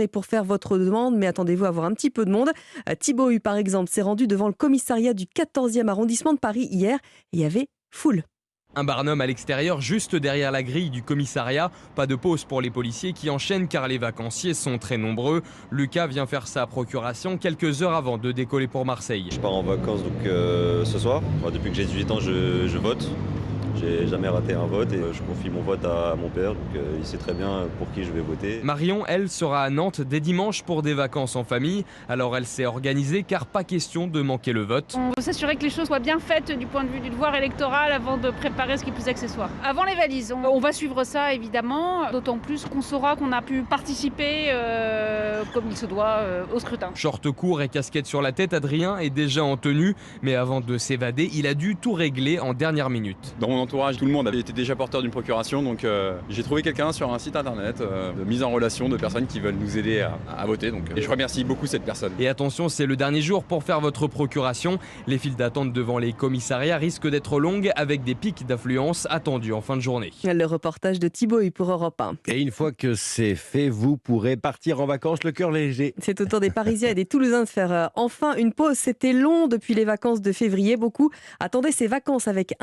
Et pour faire votre demande, mais attendez-vous à avoir un petit peu de monde. Thibaut Hu, par exemple, s'est rendu devant le commissariat du 14e arrondissement de Paris hier et il y avait foule. Un barnum à l'extérieur, juste derrière la grille du commissariat. Pas de pause pour les policiers qui enchaînent car les vacanciers sont très nombreux. Lucas vient faire sa procuration quelques heures avant de décoller pour Marseille. Je pars en vacances donc ce soir. Depuis que j'ai 18 ans, je vote. J'ai jamais raté un vote et je confie mon vote à mon père, donc il sait très bien pour qui je vais voter. Marion, elle, sera à Nantes dès dimanche pour des vacances en famille. Alors elle s'est organisée car pas question de manquer le vote. On veut s'assurer que les choses soient bien faites du point de vue du devoir électoral avant de préparer ce qui est plus accessoire. Avant les valises, on va suivre ça évidemment, d'autant plus qu'on saura qu'on a pu participer comme il se doit au scrutin. Short court et casquette sur la tête, Adrien est déjà en tenue. Mais avant de s'évader, il a dû tout régler en dernière minute. Dans mon entourage, tout le monde avait été déjà porteur d'une procuration, donc j'ai trouvé quelqu'un sur un site internet de mise en relation de personnes qui veulent nous aider à voter. Et je remercie beaucoup cette personne. Et attention, c'est le dernier jour pour faire votre procuration. Les files d'attente devant les commissariats risquent d'être longues avec des pics d'affluence attendus en fin de journée. Le reportage de Thibaut Hu pour Europe 1. Et une fois que c'est fait, vous pourrez partir en vacances le cœur léger. C'est au tour des Parisiens et des Toulousains de faire enfin une pause. C'était long depuis les vacances de février. Beaucoup attendaient ces vacances avec